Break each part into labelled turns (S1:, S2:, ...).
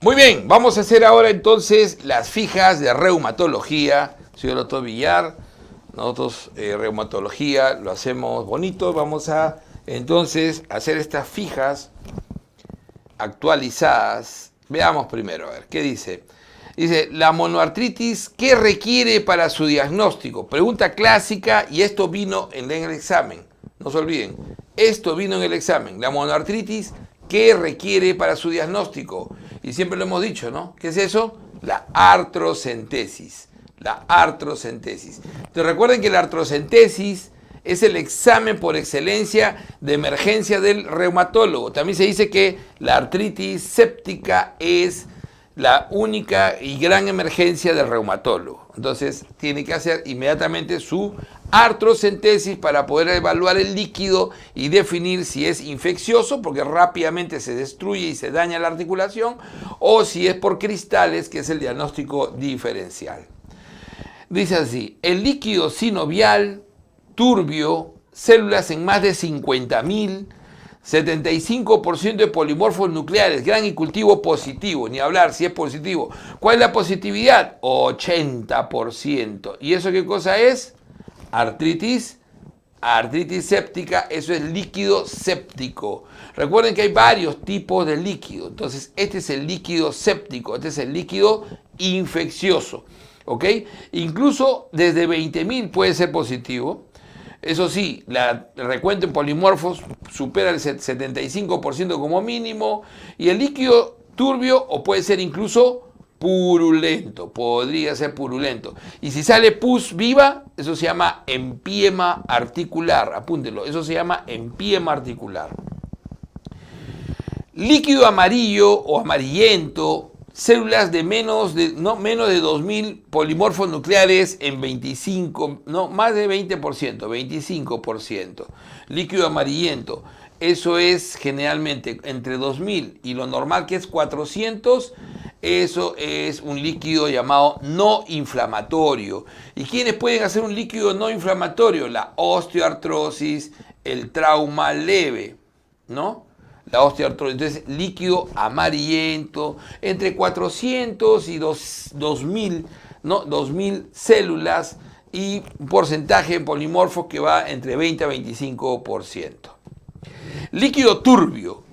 S1: Muy bien, vamos a hacer ahora entonces las fijas de reumatología. Soy el doctor Villar. Nosotros reumatología lo hacemos bonito. Vamos a entonces hacer estas fijas actualizadas. Veamos primero, a ver, ¿qué dice? Dice, la monoartritis, ¿qué requiere para su diagnóstico? Pregunta clásica, y esto vino en el examen. No se olviden, esto vino en el examen. La monoartritis, ¿qué requiere para su diagnóstico? Y siempre lo hemos dicho, ¿no? ¿Qué es eso? La artrocentesis. La artrocentesis. Entonces recuerden que la artrocentesis es el examen por excelencia de emergencia del reumatólogo. También se dice que la artritis séptica es la única y gran emergencia del reumatólogo. Entonces tiene que hacer inmediatamente su artrocentesis para poder evaluar el líquido y definir si es infeccioso, porque rápidamente se destruye y se daña la articulación, o si es por cristales, que es el diagnóstico diferencial. Dice así, el líquido sinovial, turbio, células en más de 50.000, 75% de polimorfos nucleares, gran y cultivo positivo, ni hablar si es positivo. ¿Cuál es la positividad? 80%. ¿Y eso qué cosa es? Artritis séptica, eso es líquido séptico. Recuerden que hay varios tipos de líquido. Entonces, este es el líquido séptico, este es el líquido infeccioso. ¿Ok? Incluso desde 20.000 puede ser positivo. Eso sí, el recuento en polimorfos supera el 75% como mínimo. Y el líquido turbio o puede ser incluso purulento, podría ser purulento. Y si sale pus viva, eso se llama empiema articular, apúntenlo, eso se llama empiema articular. Líquido amarillo o amarillento, células de menos de 2.000 polimorfos nucleares en más de 20%, 25%. Líquido amarillento, eso es generalmente entre 2.000 y lo normal que es 400. Eso es un líquido llamado no inflamatorio. ¿Y quiénes pueden hacer un líquido no inflamatorio? La osteoartrosis, el trauma leve, ¿no? La osteoartrosis. Entonces, líquido amarillento, entre 400 y 2.000, ¿no? 2.000 células y un porcentaje de polimorfos que va entre 20 a 25%. Líquido turbio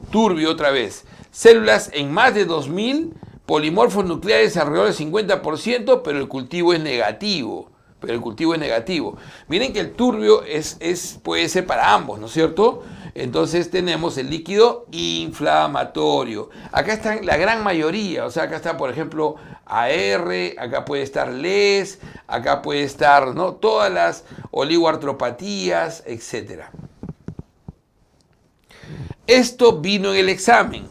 S1: otra vez. Células en más de 2.000, polimorfos nucleares alrededor del 50%, pero el cultivo es negativo. Miren que el turbio puede ser para ambos, ¿no es cierto? Entonces tenemos el líquido inflamatorio. Acá están la gran mayoría, o sea, acá está, por ejemplo, AR, acá puede estar LES, acá puede estar, ¿no? Todas las oligoartropatías, etc. Esto vino en el examen.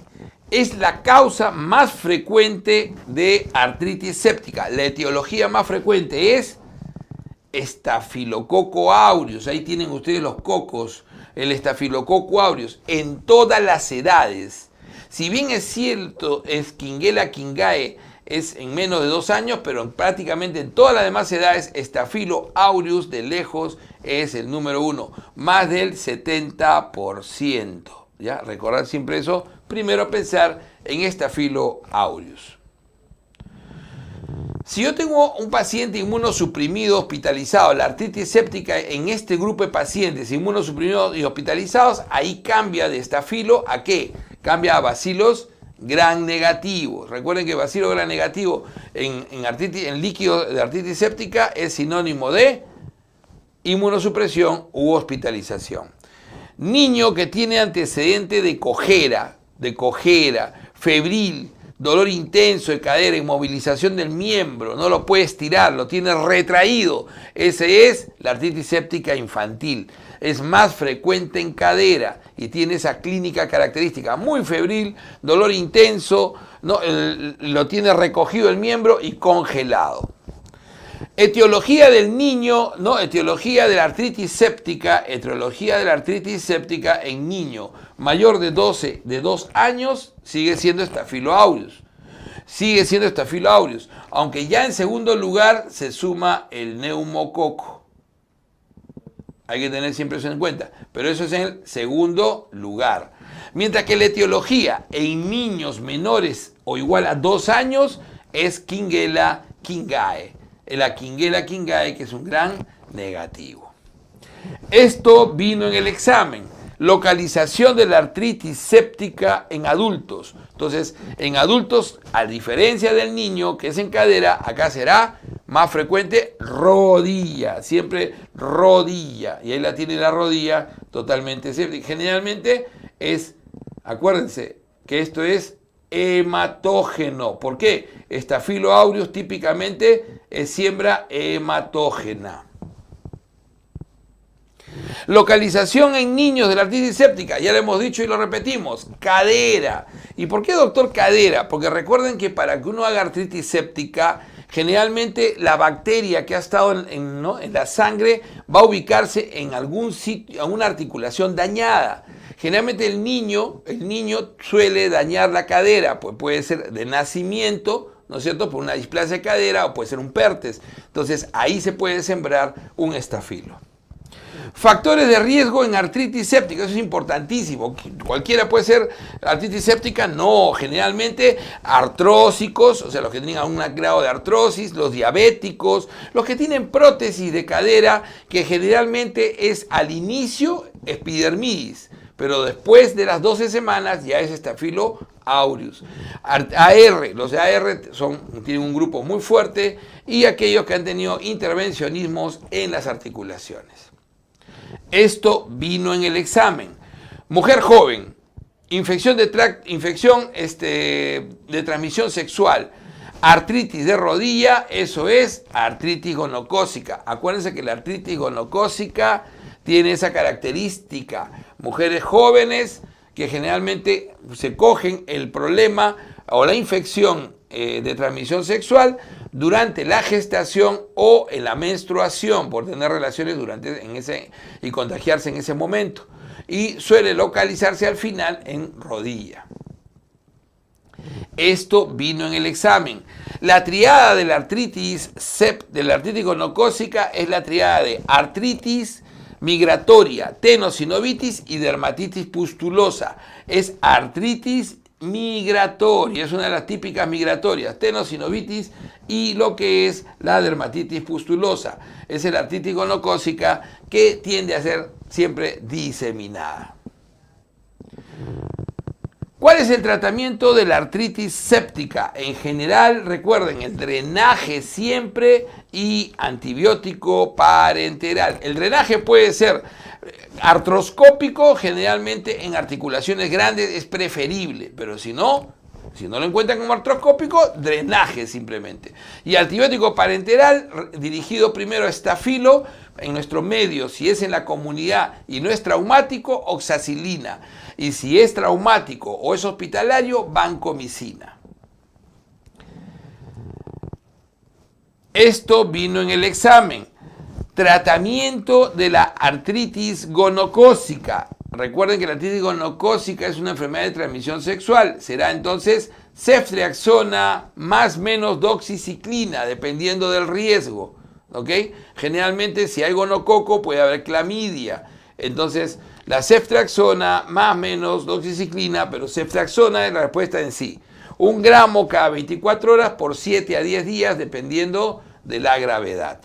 S1: Es la causa más frecuente de artritis séptica. La etiología más frecuente es Staphylococcus aureus. Ahí tienen ustedes los cocos, el Staphylococcus aureus, en todas las edades. Si bien es cierto, Shigella kingae es en menos de 2 años, pero prácticamente en todas las demás edades, Staphylococcus aureus de lejos es el número 1, más del 70%. ¿Ya? Recordar siempre eso. Primero pensar en Staphylococcus aureus. Si yo tengo un paciente inmunosuprimido hospitalizado, la artritis séptica en este grupo de pacientes inmunosuprimidos y hospitalizados, ahí cambia de estafilo a ¿qué? Cambia a bacilos gram negativos. Recuerden que bacilo gram negativo en líquido de artritis séptica es sinónimo de inmunosupresión u hospitalización. Niño que tiene antecedente de cojera, febril, dolor intenso de cadera, inmovilización del miembro, no lo puede estirar, lo tiene retraído. Ese es la artritis séptica infantil. Es más frecuente en cadera y tiene esa clínica característica, muy febril, dolor intenso, ¿no? Lo tiene recogido el miembro y congelado. Etiología del niño, ¿no? Etiología de la artritis séptica en niño mayor de 2 años sigue siendo Staphylococcus aureus. Aunque ya en segundo lugar se suma el neumococo. Hay que tener siempre eso en cuenta, pero eso es en el segundo lugar. Mientras que la etiología en niños menores o igual a 2 años es Quinguela quingae. La Quinguela quingae, que es un gran negativo. Esto vino en el examen. Localización de la artritis séptica en adultos. Entonces, en adultos, a diferencia del niño que es en cadera, acá será más frecuente rodilla, siempre rodilla. Y ahí la tiene la rodilla totalmente séptica. Generalmente es, acuérdense que esto es hematógeno. ¿Por qué? Staphylo aureus típicamente es siembra hematógena. Localización en niños de la artritis séptica, ya lo hemos dicho y lo repetimos, cadera. ¿Y por qué, doctor, cadera? Porque recuerden que para que uno haga artritis séptica, generalmente la bacteria que ha estado en la sangre va a ubicarse en algún sitio, en una articulación dañada. Generalmente el niño suele dañar la cadera, pues puede ser de nacimiento, ¿no es cierto?, por una displasia de cadera o puede ser un pertes. Entonces ahí se puede sembrar un estafilo. Factores de riesgo en artritis séptica, eso es importantísimo. ¿Cualquiera puede ser artritis séptica? No, generalmente artrósicos, o sea, los que tienen algún grado de artrosis, los diabéticos, los que tienen prótesis de cadera, que generalmente es al inicio epidermidis, pero después de las 12 semanas ya es Staphylo aureus. Los AR tienen un grupo muy fuerte y aquellos que han tenido intervencionismos en las articulaciones. Esto vino en el examen. Mujer joven, infección de transmisión sexual, artritis de rodilla, eso es artritis gonocócica. Acuérdense que la artritis gonocócica tiene esa característica. Mujeres jóvenes que generalmente se cogen el problema o la infección de transmisión sexual durante la gestación o en la menstruación por tener relaciones y contagiarse en ese momento, y suele localizarse al final en rodilla. Esto vino en el examen. La triada de la artritis gonocócica es la triada de artritis migratoria, tenosinovitis y dermatitis pustulosa. Es artritis migratoria, es una de las típicas migratorias, tenosinovitis y lo que es la dermatitis pustulosa. Es la artritis gonocócica que tiende a ser siempre diseminada. ¿Cuál es el tratamiento de la artritis séptica? En general, recuerden, el drenaje siempre y antibiótico parenteral. El drenaje puede ser artroscópico, generalmente en articulaciones grandes es preferible, pero si no lo encuentran como artroscópico, drenaje simplemente. Y antibiótico parenteral dirigido primero a estafilo, en nuestro medio, si es en la comunidad y no es traumático, oxacilina. Y si es traumático o es hospitalario, vancomicina. Esto vino en el examen. Tratamiento de la artritis gonocócica. Recuerden que la artritis gonocócica es una enfermedad de transmisión sexual. Será entonces ceftriaxona más menos doxiciclina, dependiendo del riesgo. ¿Ok? Generalmente si hay gonococo puede haber clamidia. Entonces la ceftriaxona más menos doxiciclina, pero ceftriaxona es la respuesta en sí. 1 gramo cada 24 horas por 7 a 10 días, dependiendo de la gravedad.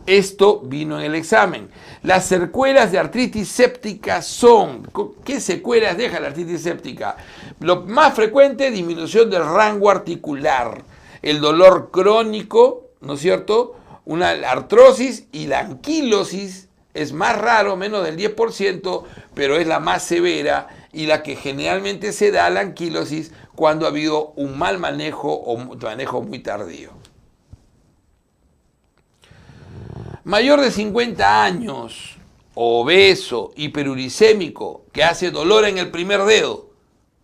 S1: Esto vino en el examen. Las secuelas de artritis séptica son... ¿Qué secuelas deja la artritis séptica? Lo más frecuente, disminución del rango articular, el dolor crónico, ¿no es cierto? Una artrosis y la anquilosis es más raro, menos del 10%, pero es la más severa y la que generalmente se da la anquilosis cuando ha habido un mal manejo o un manejo muy tardío. Mayor de 50 años, obeso, hiperuricémico, que hace dolor en el primer dedo,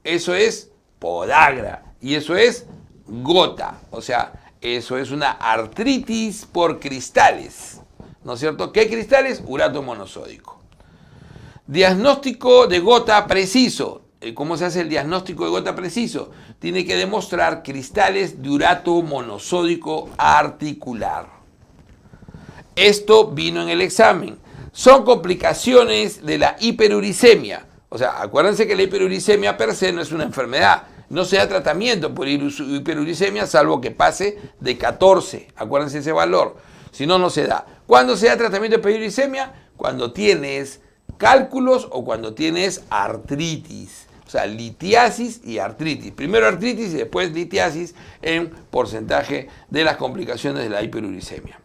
S1: eso es podagra y eso es gota, o sea, eso es una artritis por cristales, ¿no es cierto? ¿Qué cristales? Urato monosódico. Diagnóstico de gota preciso. ¿Cómo se hace el diagnóstico de gota preciso? Tiene que demostrar cristales de urato monosódico articular. Esto vino en el examen. Son complicaciones de la hiperuricemia. O sea, acuérdense que la hiperuricemia per se no es una enfermedad. No se da tratamiento por hiperuricemia salvo que pase de 14. Acuérdense ese valor. Si no, no se da. ¿Cuándo se da tratamiento de hiperuricemia? Cuando tienes cálculos o cuando tienes artritis. O sea, litiasis y artritis. Primero artritis y después litiasis en porcentaje de las complicaciones de la hiperuricemia.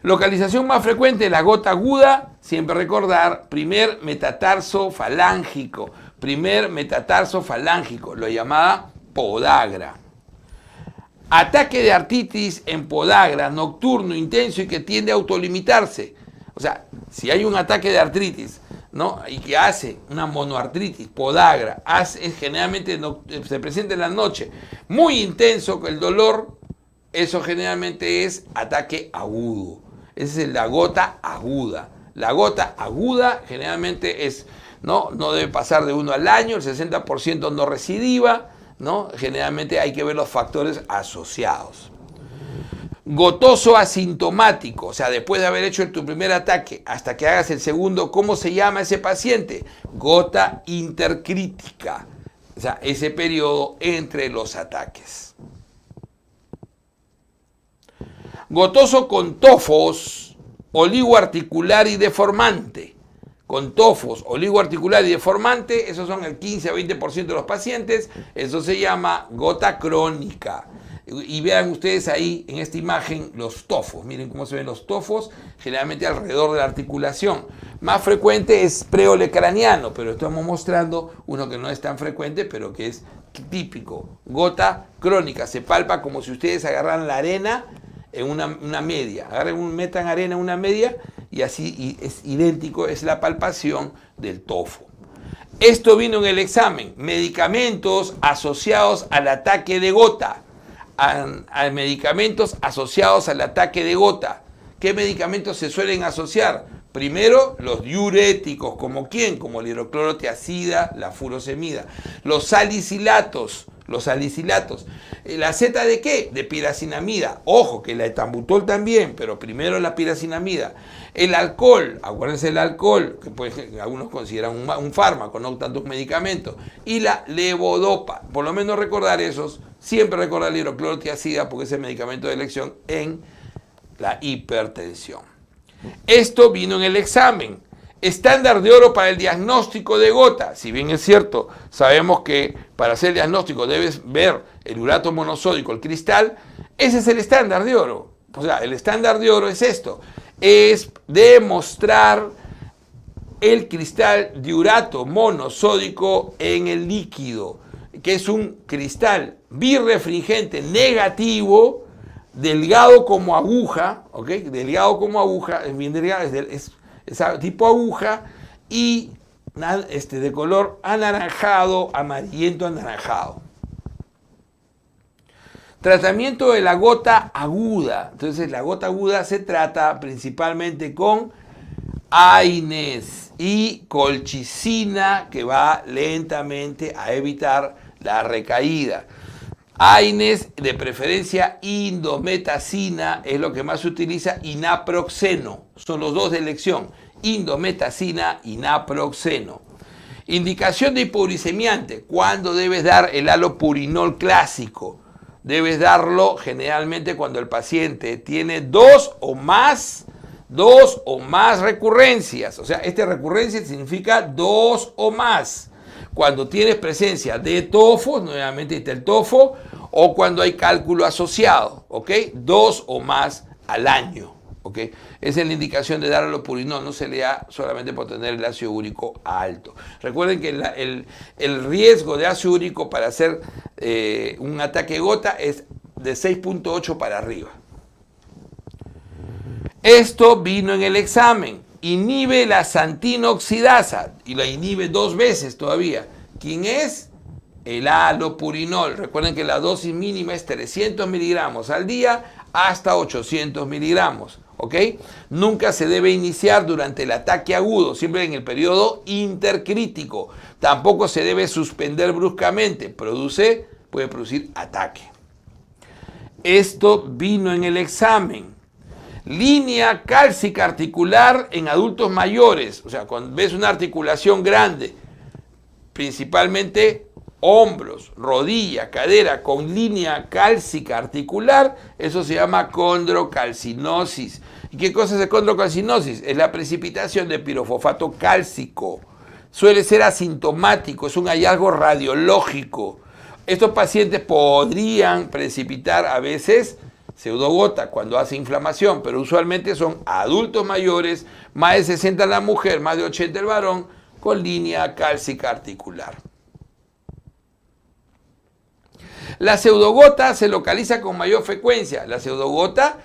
S1: Localización más frecuente de la gota aguda, siempre recordar, primer metatarso falángico, lo llamada podagra. Ataque de artritis en podagra, nocturno, intenso y que tiende a autolimitarse. O sea, si hay un ataque de artritis, ¿no? Y que hace una monoartritis, podagra, generalmente se presenta en la noche, muy intenso el dolor, eso generalmente es ataque agudo. Esa es la gota aguda. La gota aguda generalmente no debe pasar de 1 al año, el 60% no recidiva, ¿no? Generalmente hay que ver los factores asociados. Gotoso asintomático, o sea, después de haber hecho tu primer ataque hasta que hagas el segundo, ¿cómo se llama ese paciente? Gota intercrítica, o sea, ese periodo entre los ataques. Gotoso con tofos, oligoarticular y deformante. Con tofos, oligoarticular y deformante, esos son el 15 a 20% de los pacientes, eso se llama gota crónica. Y vean ustedes ahí en esta imagen los tofos, miren cómo se ven los tofos, generalmente alrededor de la articulación. Más frecuente es preolecraniano, pero estamos mostrando uno que no es tan frecuente, pero que es típico. Gota crónica, se palpa como si ustedes agarraran la arena en una media, metan arena en una media y así es idéntico, es la palpación del tofo. Esto vino en el examen, medicamentos asociados al ataque de gota, a medicamentos asociados al ataque de gota. ¿Qué medicamentos se suelen asociar? Primero, los diuréticos, ¿como quién? Como la hidroclorotiazida, la furosemida. Los salicilatos. ¿La Z de qué? De piracinamida. Ojo, que la etambutol también, pero primero la piracinamida. El alcohol, acuérdense del alcohol, que algunos consideran un fármaco, no tanto un medicamento. Y la levodopa, por lo menos recordar esos, siempre recordar la hidroclorotiazida porque es el medicamento de elección en la hipertensión. Esto vino en el examen. Estándar de oro para el diagnóstico de gota. Si bien es cierto, sabemos que para hacer el diagnóstico debes ver el urato monosódico, el cristal. Ese es el estándar de oro. O sea, el estándar de oro es esto. Es demostrar el cristal de urato monosódico en el líquido, que es un cristal birrefringente negativo, delgado como aguja, ¿ok? Delgado como aguja, es bien delgado, es tipo aguja y de color anaranjado, amarillento anaranjado. Tratamiento de la gota aguda. Entonces la gota aguda se trata principalmente con AINES y colchicina, que va lentamente a evitar la recaída. AINES, de preferencia indometacina, es lo que más se utiliza, y naproxeno. Son los dos de elección, indometacina y naproxeno. Indicación de hipouricemiante, ¿cuándo debes dar el halopurinol clásico? Debes darlo generalmente cuando el paciente tiene dos o más recurrencias. O sea, recurrencia significa 2 o más. Cuando tienes presencia de tofos, nuevamente está el tofo, o cuando hay cálculo asociado, ¿ok? 2 o más al año, ¿ok? Esa es la indicación de dar halopurinol, no se le da solamente por tener el ácido úrico alto. Recuerden que el riesgo de ácido úrico para hacer un ataque gota es de 6.8 para arriba. Esto vino en el examen. Inhibe la xantina oxidasa y la inhibe 2 veces todavía. ¿Quién es? El halopurinol. Recuerden que la dosis mínima es 300 miligramos al día hasta 800 miligramos. ¿Ok? Nunca se debe iniciar durante el ataque agudo, siempre en el periodo intercrítico. Tampoco se debe suspender bruscamente. Puede producir ataque. Esto vino en el examen. Línea cálcica articular en adultos mayores. O sea, cuando ves una articulación grande, principalmente hombros, rodilla, cadera, con línea cálcica articular, eso se llama condrocalcinosis. ¿Y qué cosa es el condrocalcinosis? Es la precipitación de pirofosfato cálcico. Suele ser asintomático, es un hallazgo radiológico. Estos pacientes podrían precipitar a veces pseudogota cuando hace inflamación, pero usualmente son adultos mayores, más de 60 la mujer, más de 80 el varón, con línea cálcica articular. La pseudogota se localiza con mayor frecuencia. La pseudogota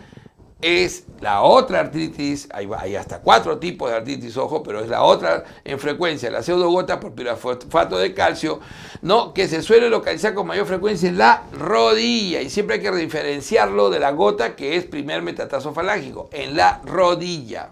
S1: es la otra artritis, hay hasta 4 tipos de artritis, ojo, pero es la otra en frecuencia, la pseudogota por pirofosfato de calcio, ¿no? Que se suele localizar con mayor frecuencia en la rodilla, y siempre hay que diferenciarlo de la gota, que es primer metatazo falángico, en la rodilla.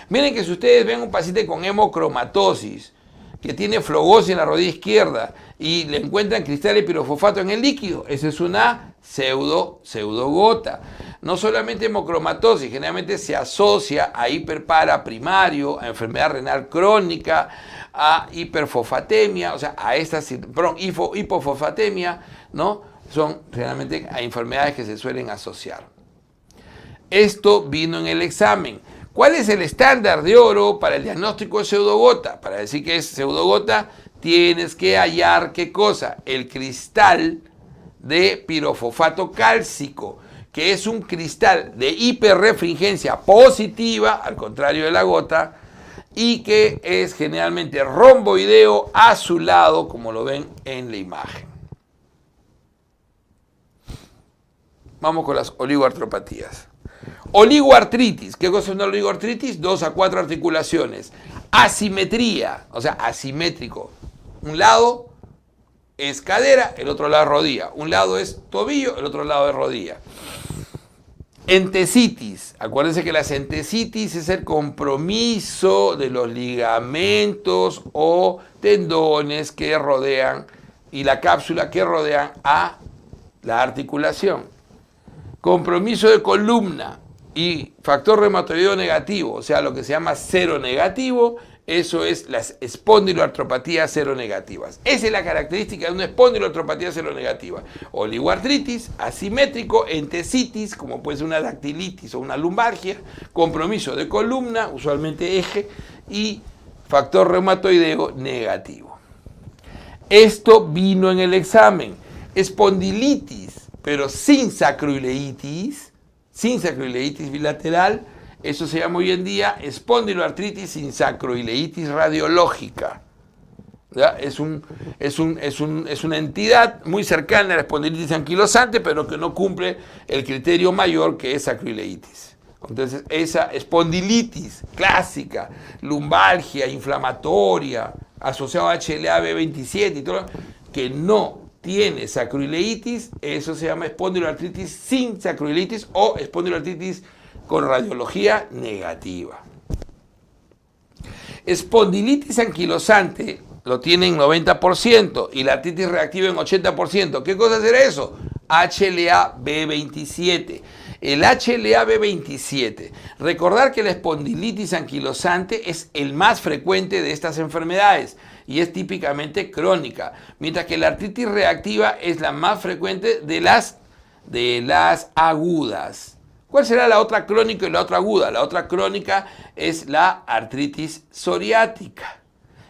S1: Miren que si ustedes ven un paciente con hemocromatosis, que tiene flogosis en la rodilla izquierda y le encuentran cristal de pirofosfato en el líquido, esa es una pseudogota. No solamente hemocromatosis, generalmente se asocia a hiperpara primario, a enfermedad renal crónica, a hiperfosfatemia, o sea, a estas, hipofosfatemia, ¿no? Son realmente a enfermedades que se suelen asociar. Esto vino en el examen. ¿Cuál es el estándar de oro para el diagnóstico de pseudogota? Para decir que es pseudogota, tienes que hallar, ¿qué cosa? El cristal de pirofosfato cálcico, que es un cristal de hiperrefringencia positiva, al contrario de la gota, y que es generalmente romboideo azulado, como lo ven en la imagen. Vamos con las oligoartropatías. Oligoartritis. ¿Qué cosa es una oligoartritis? 2 a 4 articulaciones. Asimetría, o sea, asimétrico. Un lado es cadera, el otro lado es rodilla. Un lado es tobillo, el otro lado es rodilla. Entesitis. Acuérdense que las entesitis es el compromiso de los ligamentos o tendones que rodean y la cápsula que rodean a la articulación. Compromiso de columna y factor reumatoideo negativo, o sea, lo que se llama seronegativo, eso es las espondiloartropatías seronegativas. Esa es la característica de una espondiloartropatía seronegativa. Oligoartritis, asimétrico, entesitis, como puede ser una dactilitis o una lumbalgia, compromiso de columna, usualmente eje, y factor reumatoideo negativo. Esto vino en el examen. Espondilitis, pero sin sacroileitis bilateral, eso se llama hoy en día espondiloartritis sin sacroileitis radiológica. ¿Ya? Es una entidad muy cercana a la espondilitis anquilosante, pero que no cumple el criterio mayor, que es sacroileitis. Entonces, esa espondilitis clásica, lumbalgia, inflamatoria, asociada a HLA-B27 y todo, que no tiene sacroileitis, eso se llama espondiloartritis sin sacroileitis o espondiloartritis con radiología negativa. Espondilitis anquilosante lo tiene en 90% y la artritis reactiva en 80%. ¿Qué cosa será eso? HLA-B27. El HLA-B27. Recordar que la espondilitis anquilosante es el más frecuente de estas enfermedades y es típicamente crónica, mientras que la artritis reactiva es la más frecuente de las agudas. ¿Cuál será la otra crónica y la otra aguda? La otra crónica es la artritis psoriática.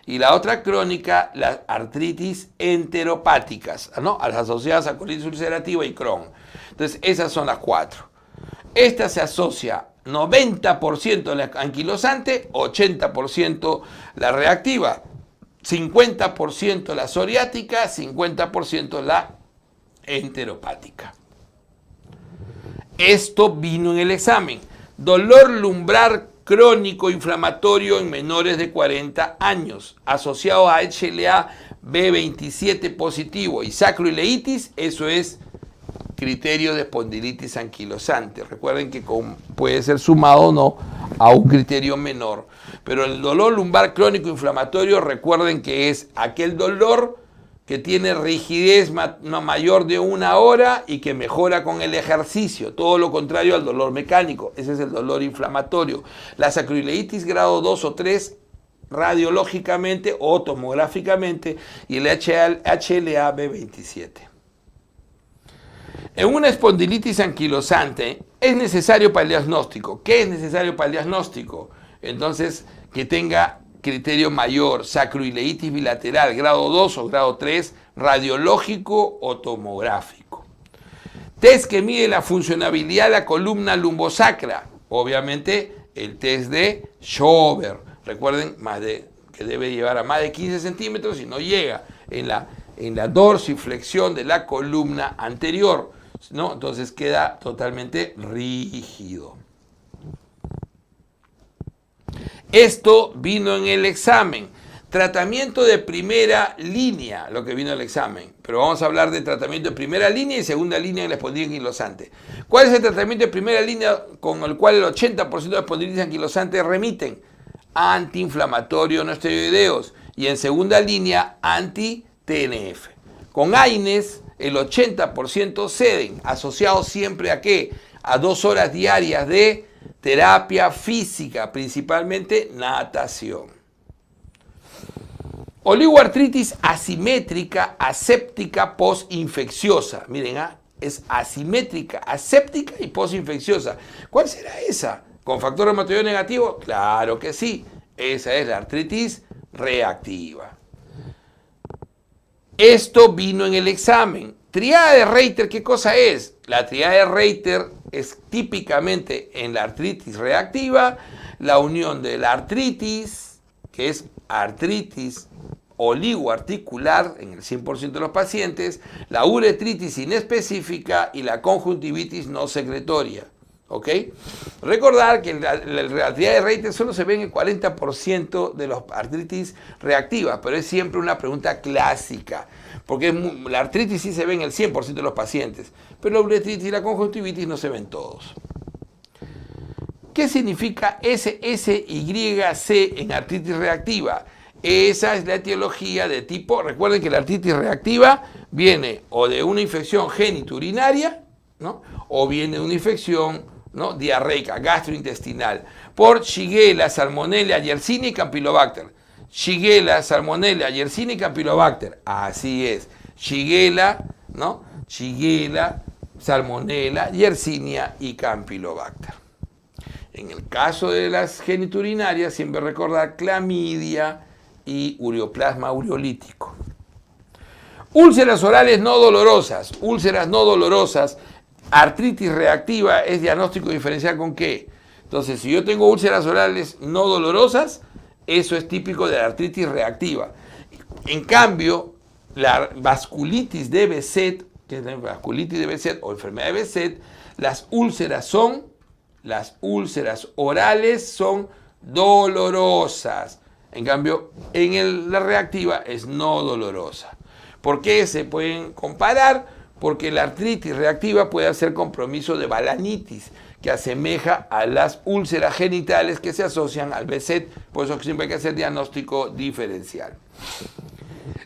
S1: Y la otra crónica, las artritis enteropáticas, ¿no? A las asociadas a colitis ulcerativa y Crohn. Entonces, esas son las 4. Esta se asocia 90% la anquilosante, 80% la reactiva, 50% la psoriática, 50% la enteropática. Esto vino en el examen. Dolor lumbrar crónico inflamatorio en menores de 40 años, asociado a HLA-B27 positivo y sacroileitis, eso es criterio de espondilitis anquilosante. Recuerden que puede ser sumado o no a un criterio menor. Pero el dolor lumbar crónico inflamatorio, recuerden que es aquel dolor que tiene rigidez mayor de 1 hora y que mejora con el ejercicio. Todo lo contrario al dolor mecánico. Ese es el dolor inflamatorio. La sacroileitis grado 2 o 3 radiológicamente o tomográficamente y el HLA-B27. En una espondilitis anquilosante es necesario para el diagnóstico. ¿Qué es necesario para el diagnóstico? Entonces, que tenga criterio mayor, sacroileitis bilateral, grado 2 o grado 3, radiológico o tomográfico. Test que mide la funcionabilidad de la columna lumbosacra. Obviamente, el test de Schober. Recuerden, que debe llevar a más de 15 centímetros y no llega en la dorsiflexión de la columna anterior, ¿no? Entonces queda totalmente rígido. Esto vino en el examen. Tratamiento de primera línea, lo que vino en el examen. Pero vamos a hablar de tratamiento de primera línea y segunda línea en la espondilitis anquilosante. ¿Cuál es el tratamiento de primera línea con el cual el 80% de espondilitis anquilosante remiten? Antiinflamatorio no esteroideos. Y en segunda línea, anti-TNF. Con AINES, el 80% ceden, asociado siempre a ¿qué? A 2 horas diarias de terapia física, principalmente natación. Oligoartritis asimétrica, aséptica, postinfecciosa. Miren, es asimétrica, aséptica y postinfecciosa. ¿Cuál será esa? ¿Con factor reumatoideo negativo? Claro que sí. Esa es la artritis reactiva. Esto vino en el examen. Triada de Reiter, ¿qué cosa es? La triada de Reiter es típicamente en la artritis reactiva la unión de la artritis, que es artritis oligoarticular en el 100% de los pacientes, la uretritis inespecífica y la conjuntivitis no secretoria. ¿Ok? Recordar que la triada de Reiter solo se ve en el 40% de las artritis reactivas, pero es siempre una pregunta clásica, porque la artritis sí se ve en el 100% de los pacientes, pero la uretritis y la conjuntivitis no se ven todos. ¿Qué significa SSYC en artritis reactiva? Esa es la etiología de tipo, recuerden que la artritis reactiva viene o de una infección genitourinaria, ¿no? O viene de una infección, ¿no? diarreica, gastrointestinal, por Shigella, Salmonella, Yersinia y Campylobacter. Shigella, Salmonella, Yersinia y Campylobacter. Así es. Shigella, ¿no? Shigella, Salmonella, Yersinia y Campylobacter. En el caso de las geniturinarias, siempre recordar clamidia y ureoplasma ureolítico. Úlceras orales no dolorosas. Úlceras no dolorosas. Artritis reactiva es diagnóstico diferencial con qué. Entonces, si yo tengo úlceras orales no dolorosas, eso es típico de la artritis reactiva. En cambio, la vasculitis de Behçet, que es la vasculitis de Behçet o enfermedad de Behçet, las úlceras orales son dolorosas. En cambio, la reactiva es no dolorosa. ¿Por qué se pueden comparar? Porque la artritis reactiva puede hacer compromiso de balanitis, que asemeja a las úlceras genitales que se asocian al Behçet, por eso siempre hay que hacer diagnóstico diferencial.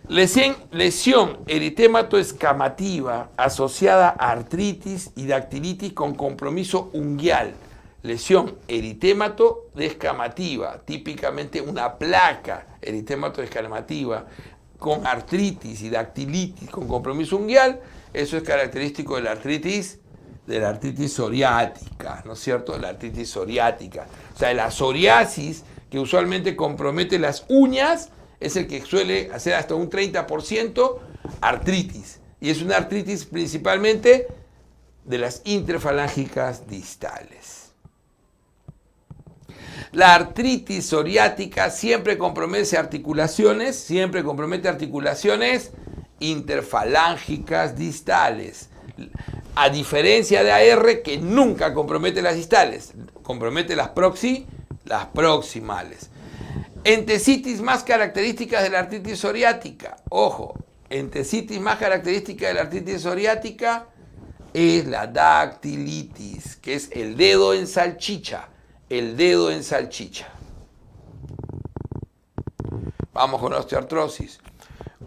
S1: Lesión eritematoescamativa asociada a artritis y dactilitis con compromiso unguial. Lesión eritematoescamativa, típicamente una placa eritematoescamativa con artritis y dactilitis con compromiso unguial. Eso es característico de la artritis psoriática, ¿no es cierto? La artritis psoriática. O sea, la psoriasis, que usualmente compromete las uñas, es el que suele hacer hasta un 30% artritis. Y es una artritis principalmente de las interfalángicas distales. La artritis psoriática siempre compromete articulaciones interfalángicas distales. A diferencia de AR, que nunca compromete las distales, compromete las proximales. Entesitis más características de la artritis psoriática. Ojo, entesitis más característica de la artritis psoriática es la dactilitis, que es el dedo en salchicha. El dedo en salchicha. Vamos con osteoartrosis.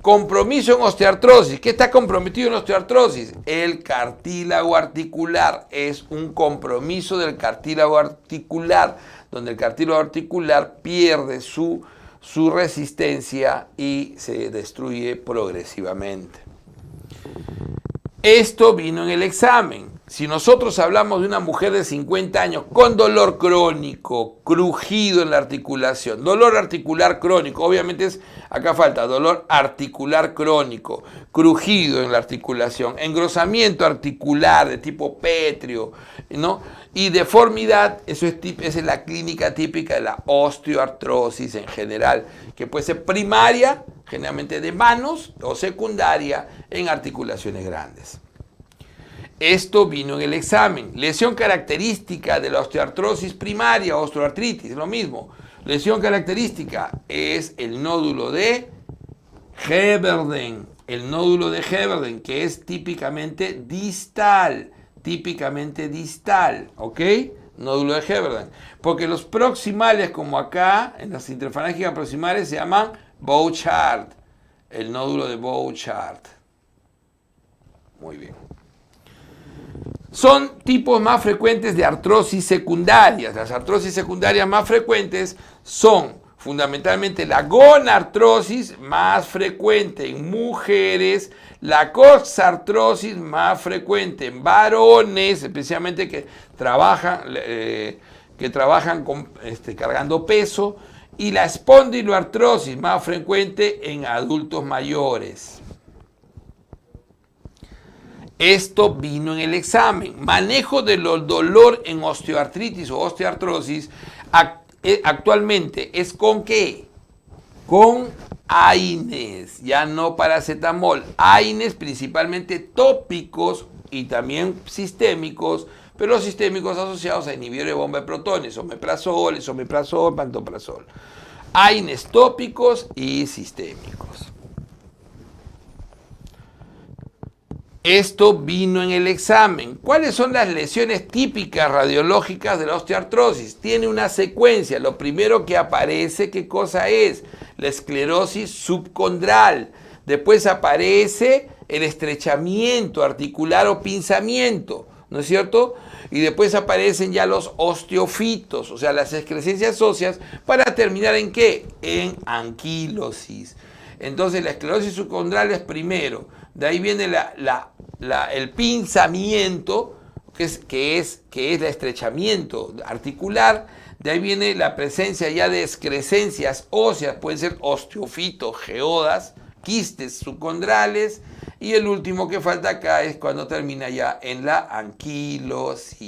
S1: Compromiso en osteoartrosis. ¿Qué está comprometido en osteoartrosis? El cartílago articular. Es un compromiso del cartílago articular, donde el cartílago articular pierde su su resistencia y se destruye progresivamente. Esto vino en el examen. Si nosotros hablamos de una mujer de 50 años con dolor crónico, crujido en la articulación, dolor articular crónico, obviamente acá falta dolor articular crónico, crujido en la articulación, engrosamiento articular de tipo pétreo, ¿no? Y deformidad, esa es la clínica típica de la osteoartrosis en general, que puede ser primaria, generalmente de manos, o secundaria en articulaciones grandes. Esto vino en el examen. Lesión característica de la osteoartrosis primaria, osteoartritis, lo mismo. Lesión característica es el nódulo de Heberden. El nódulo de Heberden, que es típicamente distal, ¿ok? Nódulo de Heberden. Porque los proximales, como acá, en las interfalángicas proximales, se llaman Bouchard. El nódulo de Bouchard. Muy bien. Son tipos más frecuentes de artrosis secundarias. Las artrosis secundarias más frecuentes son fundamentalmente la gonartrosis, más frecuente en mujeres, la coxartrosis, más frecuente en varones, especialmente que trabajan cargando peso, y la espondiloartrosis, más frecuente en adultos mayores. Esto vino en el examen. Manejo del dolor en osteoartritis o osteoartrosis actualmente es ¿con qué? Con AINES, ya no paracetamol. AINES principalmente tópicos y también sistémicos, pero los sistémicos asociados a inhibidores de bomba de protones, omeprazol, esomeprazol, pantoprazol. AINES tópicos y sistémicos. Esto vino en el examen. ¿Cuáles son las lesiones típicas radiológicas de la osteoartrosis? Tiene una secuencia. Lo primero que aparece, ¿qué cosa es? La esclerosis subcondral. Después aparece el estrechamiento articular o pinzamiento, ¿no es cierto? Y después aparecen ya los osteofitos, o sea, las excrescencias óseas, para terminar ¿en qué? En anquilosis. Entonces la esclerosis subcondral es primero. De ahí viene el pinzamiento, que es el estrechamiento articular. De ahí viene la presencia ya de excrescencias óseas, pueden ser osteofitos, geodas, quistes subcondrales. Y el último que falta acá es cuando termina ya en la anquilosis.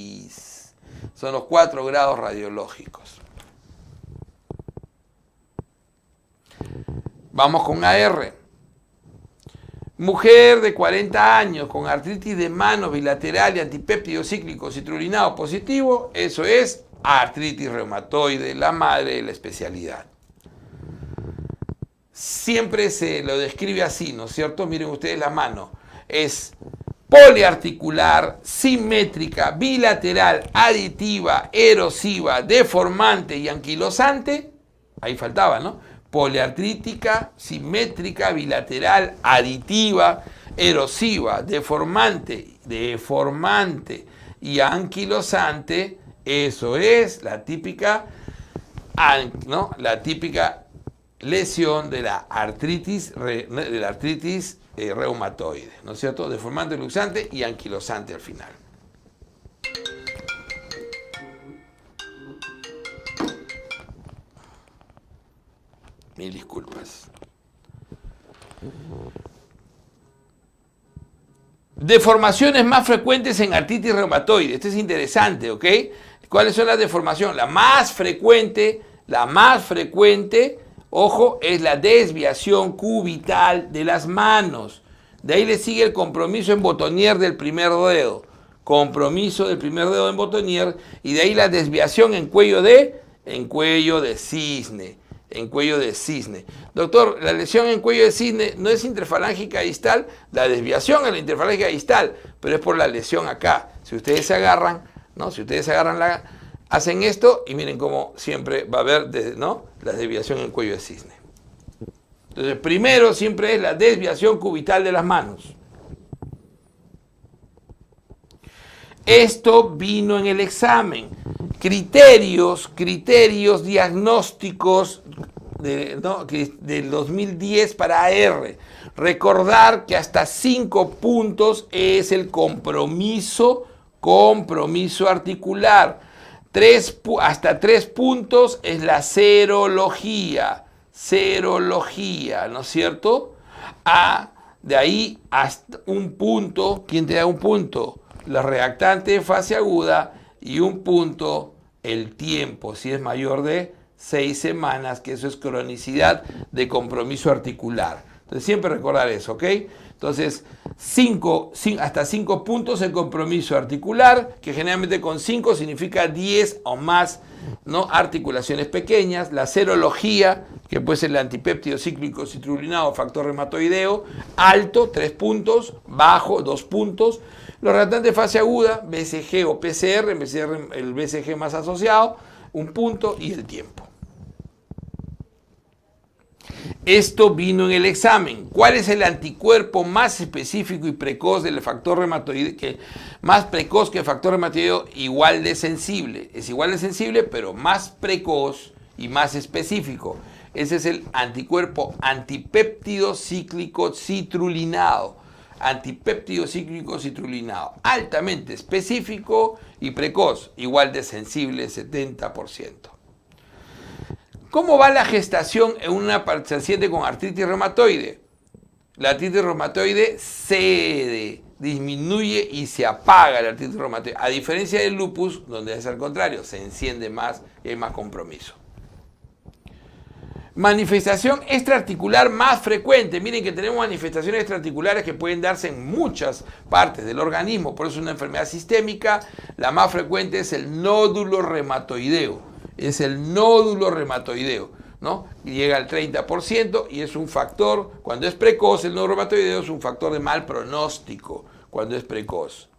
S1: Son los 4 grados radiológicos. Vamos con AR. Mujer de 40 años con artritis de manos bilateral y antipéptido cíclico citrulinado positivo, eso es artritis reumatoide, la madre de la especialidad. Siempre se lo describe así, ¿no es cierto? Miren ustedes la mano. Es poliarticular, simétrica, bilateral, aditiva, erosiva, deformante y anquilosante. Ahí faltaba, ¿no? Poliartrítica, simétrica, bilateral, aditiva, erosiva, deformante y anquilosante. Eso es la típica, ¿no? La típica lesión de la artritis reumatoide, ¿no es cierto? Deformante, luxante y anquilosante al final. Mil disculpas. Deformaciones más frecuentes en artritis reumatoide. Esto es interesante, ¿ok? ¿Cuáles son las deformaciones? La más frecuente, ojo, es la desviación cubital de las manos. De ahí le sigue el compromiso en botonier del primer dedo. Compromiso del primer dedo en botonier. Y de ahí la desviación en cuello de cisne. En cuello de cisne. Doctor, la lesión en cuello de cisne no es interfalángica distal, la desviación es la interfalángica distal, pero es por la lesión acá. Si ustedes se agarran, ¿no? Si ustedes se agarran, hacen esto y miren cómo siempre va a haber, ¿no? La desviación en cuello de cisne. Entonces, primero siempre es la desviación cubital de las manos. Esto vino en el examen. Criterios diagnósticos del 2010 para AR. Recordar que hasta 5 puntos es el compromiso articular. Hasta 3 puntos es la serología, ¿no es cierto? De ahí hasta un punto, ¿quién te da un punto? La reactante de fase aguda, y un punto el tiempo, si es mayor de 6 semanas, que eso es cronicidad de compromiso articular. Entonces siempre recordar eso, ¿ok? Entonces hasta 5 puntos el compromiso articular, que generalmente con 5 significa 10 o más, ¿no?, articulaciones pequeñas. La serología, que puede ser el antipéptido cíclico citrulinado, factor reumatoideo, alto, 3 puntos, bajo, 2 puntos. Los reactantes de fase aguda, BCG o PCR, el BCG más asociado, 1 punto, y el tiempo. Esto vino en el examen. ¿Cuál es el anticuerpo más específico y precoz del factor reumatoideo? Más precoz que el factor reumatoideo, igual de sensible. Es igual de sensible, pero más precoz y más específico. Ese es el anticuerpo antipéptido cíclico citrulinado. Antipéptido cíclico citrulinado. Altamente específico y precoz. Igual de sensible, 70%. ¿Cómo va la gestación en una paciente con artritis reumatoide? La artritis reumatoide cede, disminuye y se apaga la artritis reumatoide. A diferencia del lupus, donde es al contrario, se enciende más y hay más compromiso. Manifestación extraarticular más frecuente. Miren que tenemos manifestaciones extraarticulares que pueden darse en muchas partes del organismo, por eso es una enfermedad sistémica. La más frecuente es el nódulo reumatoideo. Es el nódulo reumatoideo, ¿no? Y llega al 30% y es un factor, cuando es precoz, el nódulo reumatoideo es un factor de mal pronóstico cuando es precoz.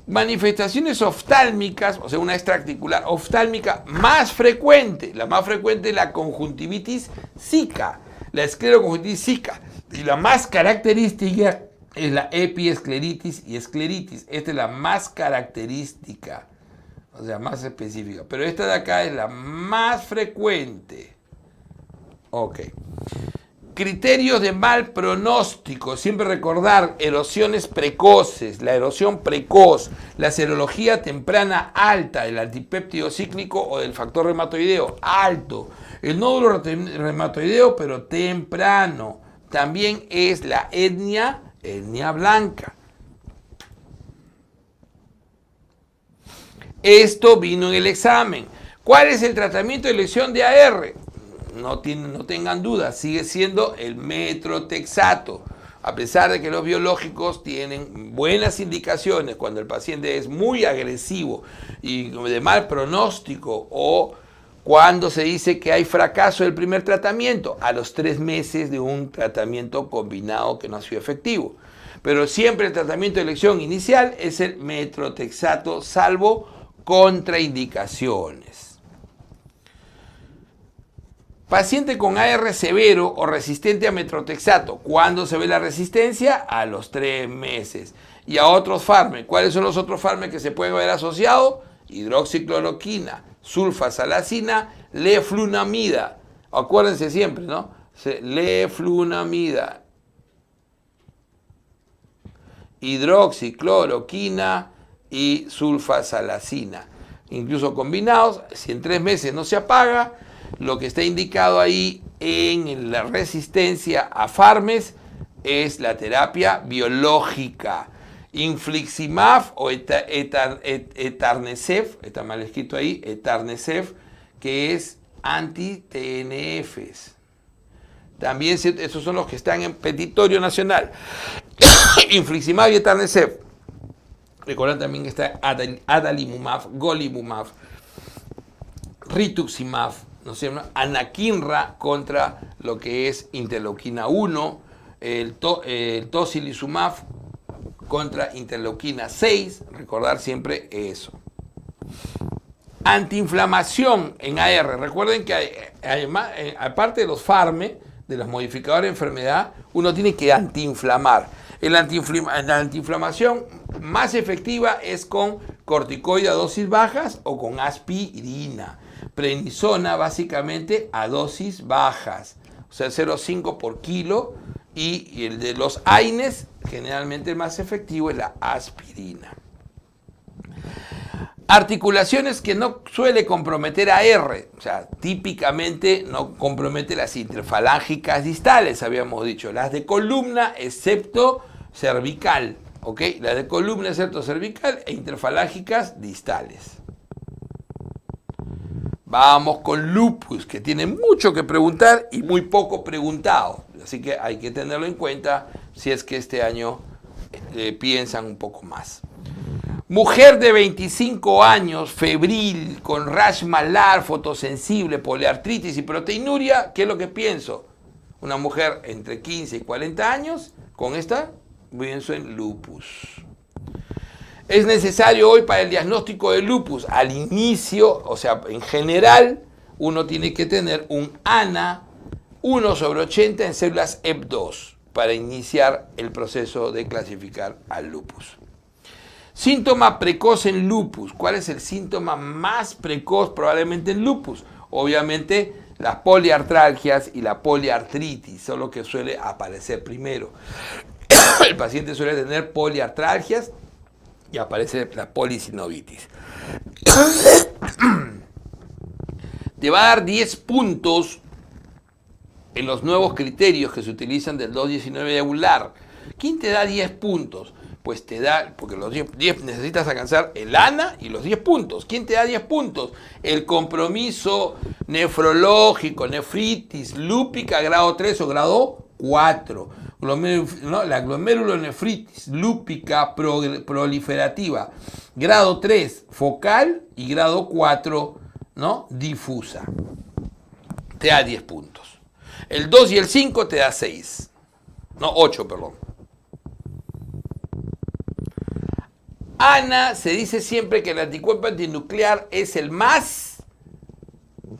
S1: Manifestaciones oftálmicas, o sea, una extraarticular oftálmica más frecuente. La más frecuente es la conjuntivitis zika, la escleroconjuntivitis zika. Y la más característica es la epiescleritis y escleritis. Esta es la más característica. O sea, más específica. Pero esta de acá es la más frecuente. Ok. Criterios de mal pronóstico. Siempre recordar erosiones precoces. La erosión precoz. La serología temprana alta. El antipéptido cíclico o del factor reumatoideo alto. El nódulo reumatoideo pero temprano. También es la etnia blanca. Esto vino en el examen. ¿Cuál es el tratamiento de lesión de AR? No tengan dudas, sigue siendo el metrotexato. A pesar de que los biológicos tienen buenas indicaciones cuando el paciente es muy agresivo y de mal pronóstico, o cuando se dice que hay fracaso del primer tratamiento, a los 3 meses de un tratamiento combinado que no ha sido efectivo. Pero siempre el tratamiento de lesión inicial es el metrotexato, salvo contraindicaciones. Paciente con AR severo o resistente a metrotexato. ¿Cuándo se ve la resistencia? A los 3 meses. Y a otros fármacos. ¿Cuáles son los otros fármacos que se pueden ver asociados? Hidroxicloroquina, sulfasalacina, leflunomida. Acuérdense siempre, ¿no? Leflunomida, hidroxicloroquina y sulfasalacina. Incluso combinados, si en 3 meses no se apaga, lo que está indicado ahí en la resistencia a fármacos es la terapia biológica. Infliximab o Etanercept, está mal escrito ahí, Etanercept, que es anti-TNFs. También esos son los que están en petitorio nacional. Infliximab y Etanercept. Recuerden también que está adalimumab, golimumab, rituximab, ¿no sé, anakinra contra lo que es interleuquina 1, el tocilizumab contra interleuquina 6, recordar siempre eso. Antiinflamación en AR. Recuerden que además, aparte de los fármacos, de los modificadores de enfermedad, uno tiene que antiinflamar. La antiinflamación más efectiva es con corticoide a dosis bajas o con aspirina. prednisona básicamente a dosis bajas, o sea 0,5 por kilo, y el de los AINES, generalmente el más efectivo es la aspirina. Articulaciones que no suele comprometer a R, o sea, típicamente no compromete las interfalángicas distales, habíamos dicho, las de columna excepto cervical, ¿ok? Las de columna excepto cervical e interfalángicas distales. Vamos con lupus, que tiene mucho que preguntar y muy poco preguntado, así que hay que tenerlo en cuenta si es que este año piensan un poco más. Mujer de 25 años, febril, con rash malar, fotosensible, poliartritis y proteinuria, ¿qué es lo que pienso? Una mujer entre 15 y 40 años, con esta pienso en lupus. Es necesario hoy para el diagnóstico de lupus, al inicio, o sea, en general, uno tiene que tener un ANA 1/80 en células EP2 para iniciar el proceso de clasificar al lupus. Síntoma precoz en lupus. ¿Cuál es el síntoma más precoz probablemente en lupus? Obviamente las poliartralgias y la poliartritis son lo que suele aparecer primero. El paciente suele tener poliartralgias y aparece la polisinovitis. Te va a dar 10 puntos en los nuevos criterios que se utilizan del 219 de Euler. ¿Quién te da 10 puntos? Pues te da, porque los 10 necesitas alcanzar el ANA y los 10 puntos. ¿Quién te da 10 puntos? El compromiso nefrológico, nefritis lúpica grado 3 o grado 4. La glomerulonefritis lúpica proliferativa, grado 3 focal y grado 4, ¿no?, difusa. Te da 10 puntos. El 2 y el 5 te da 6. No, 8, perdón. ANA, se dice siempre que el anticuerpo antinuclear es el más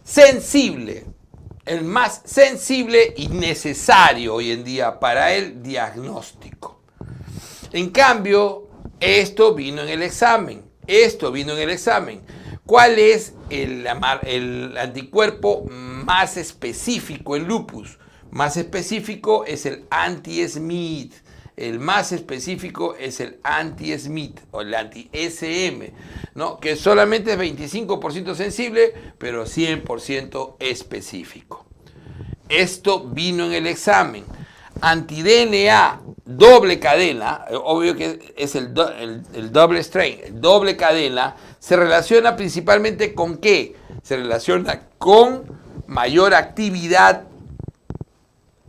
S1: sensible y necesario hoy en día para el diagnóstico. En cambio, esto vino en el examen. ¿Cuál es el anticuerpo más específico en lupus? Más específico es el anti-SMID. El más específico es el anti-SMID o el anti-SM, ¿no?, que solamente es 25% sensible, pero 100% específico. Esto vino en el examen. Anti-DNA doble cadena, obvio que es el doble strain, el doble cadena, se relaciona principalmente con ¿qué? Se relaciona con mayor actividad,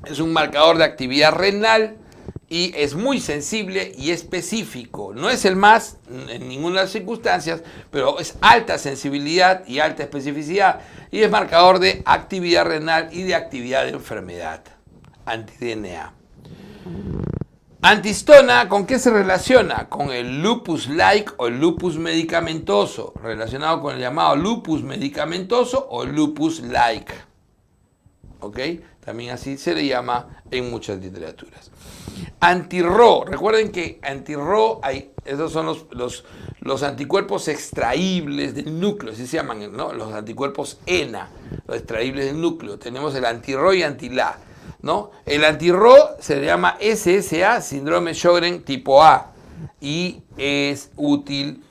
S1: es un marcador de actividad renal, y es muy sensible y específico. No es el más en ninguna de las circunstancias, pero es alta sensibilidad y alta especificidad, y es marcador de actividad renal y de actividad de enfermedad. Anti-DNA. Antistona, ¿con qué se relaciona? Con el lupus-like o el lupus medicamentoso, relacionado con el llamado lupus medicamentoso o lupus-like. ¿Ok? También así se le llama en muchas literaturas. Anti-Ro, recuerden que anti-Ro, esos son los anticuerpos extraíbles del núcleo, así se llaman, ¿no?, los anticuerpos ENA, los extraíbles del núcleo. Tenemos el anti-Ro y anti-La, ¿no? El anti-Ro se le llama SSA, síndrome Sjögren tipo A, y es útil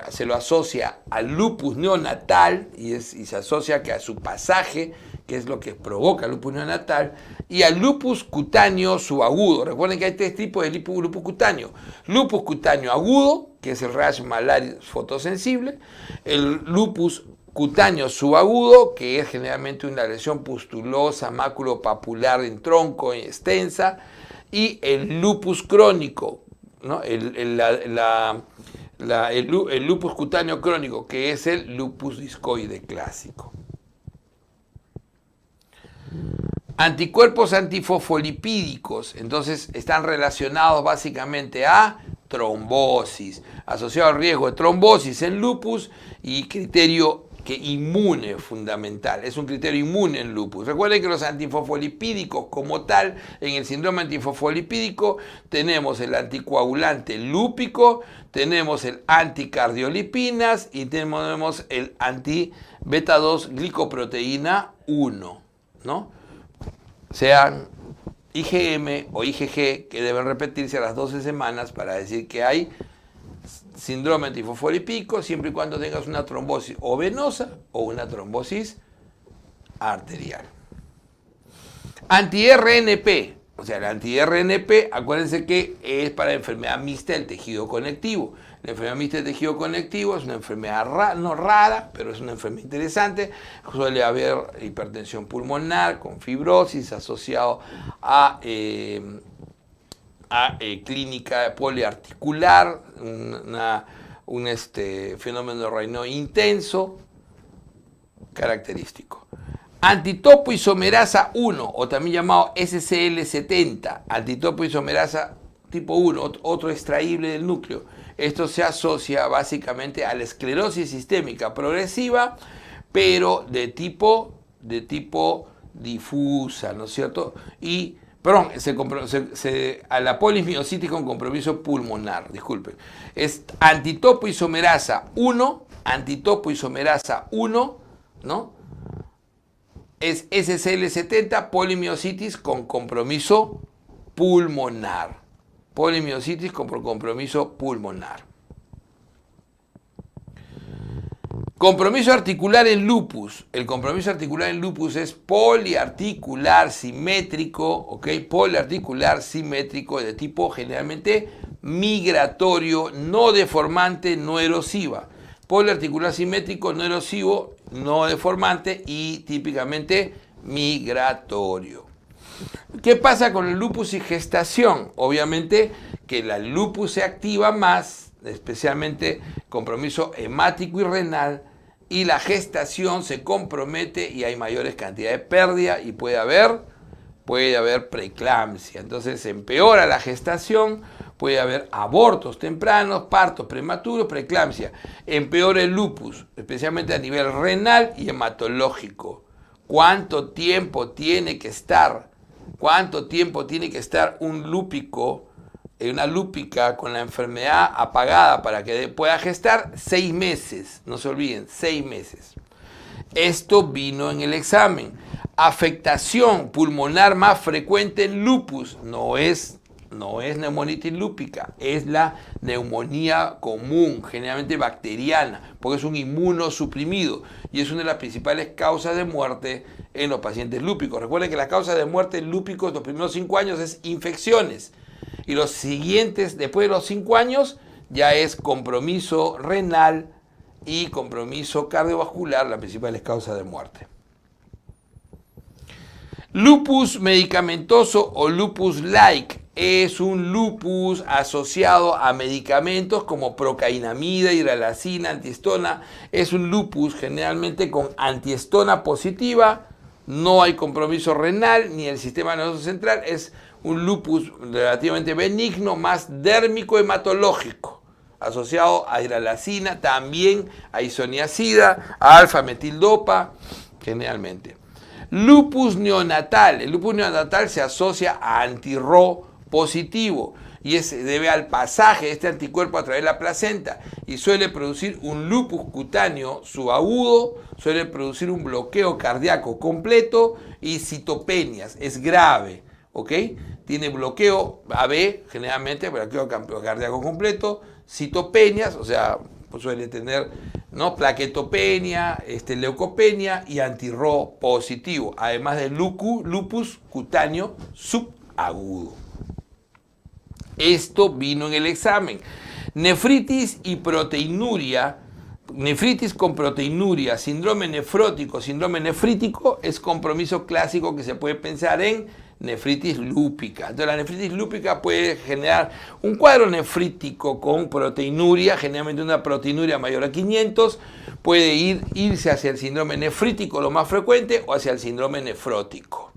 S1: se lo asocia al lupus neonatal y se asocia que a su pasaje, que es lo que provoca el lupus neonatal, y al lupus cutáneo subagudo. Recuerden que hay 3 tipos de lupus cutáneo. Lupus cutáneo agudo, que es el rash malar fotosensible, el lupus cutáneo subagudo, que es generalmente una lesión pustulosa, maculopapular en tronco extensa, y el lupus crónico, ¿no?, el lupus cutáneo crónico, que es el lupus discoide clásico. Anticuerpos antifosfolipídicos, entonces están relacionados básicamente a trombosis, asociado al riesgo de trombosis en lupus y criterio que inmune fundamental, es un criterio inmune en lupus. Recuerden que los antifosfolipídicos como tal, en el síndrome antifosfolipídico tenemos el anticoagulante lúpico, tenemos el anticardiolipinas y tenemos el anti-beta 2 glicoproteína 1, ¿no? Sean IgM o IgG, que deben repetirse a las 12 semanas para decir que hay síndrome antifosfolipídico, siempre y cuando tengas una trombosis o venosa o una trombosis arterial. Anti-RNP, o sea, el anti-RNP, acuérdense que es para enfermedad mixta del tejido conectivo. La enfermedad mixta del tejido conectivo es una enfermedad no rara, pero es una enfermedad interesante. Suele haber hipertensión pulmonar con fibrosis asociado a clínica poliarticular, un fenómeno Raynaud intenso, característico. Antitopoisomerasa 1, o también llamado SCL70, antitopoisomerasa tipo 1, otro extraíble del núcleo. Esto se asocia básicamente a la esclerosis sistémica progresiva, pero de tipo difusa, ¿no es cierto? Y a la polismiositis con compromiso pulmonar, disculpen. Es antitopoisomerasa 1, ¿no? Es SCL70, polimiositis con compromiso pulmonar. Polimiositis con compromiso pulmonar. Compromiso articular en lupus. El compromiso articular en lupus es poliarticular simétrico, ¿ok? Poliarticular simétrico de tipo generalmente migratorio, no deformante, no erosiva. Poliarticular simétrico, no erosivo, no deformante y típicamente migratorio. ¿Qué pasa con el lupus y gestación? Obviamente que la lupus se activa más, especialmente compromiso hemático y renal, y la gestación se compromete y hay mayores cantidades de pérdida y puede haber preeclampsia. Entonces se empeora la gestación, puede haber abortos tempranos, partos prematuros, preeclampsia. Empeora el lupus, especialmente a nivel renal y hematológico. ¿Cuánto tiempo tiene que estar un lúpico, una lúpica con la enfermedad apagada para que pueda gestar? 6 meses, no se olviden, 6 meses. Esto vino en el examen. Afectación pulmonar más frecuente en lupus no es neumonitis lúpica, es la neumonía común, generalmente bacteriana, porque es un inmunosuprimido y es una de las principales causas de muerte en los pacientes lúpicos. Recuerden que la causa de muerte en lúpicos los primeros 5 años es infecciones y los siguientes, después de los 5 años, ya es compromiso renal y compromiso cardiovascular, las principales causas de muerte. Lupus medicamentoso o lupus-like es un lupus asociado a medicamentos como procainamida, hidralazina, antiestona. Es un lupus generalmente con antiestona positiva, no hay compromiso renal ni el sistema nervioso central. Es un lupus relativamente benigno, más dérmico hematológico, asociado a hidralazina, también a isoniazida, a alfa-metildopa, generalmente. Lupus neonatal. El lupus neonatal se asocia a anti-Ro positivo y se debe al pasaje de este anticuerpo a través de la placenta y suele producir un lupus cutáneo subagudo, suele producir un bloqueo cardíaco completo y citopenias. Es grave, ¿ok? Tiene bloqueo AB, generalmente bloqueo cardíaco completo, citopenias, o sea, pues suele tener, ¿no?, plaquetopenia, leucopenia y anti-Ro positivo, además del lupus cutáneo subagudo. Esto vino en el examen. Nefritis y proteinuria, nefritis con proteinuria, síndrome nefrótico, síndrome nefrítico, es compromiso clásico que se puede pensar en nefritis lúpica. Entonces la nefritis lúpica puede generar un cuadro nefrítico con proteinuria, generalmente una proteinuria mayor a 500, puede irse hacia el síndrome nefrítico lo más frecuente o hacia el síndrome nefrótico.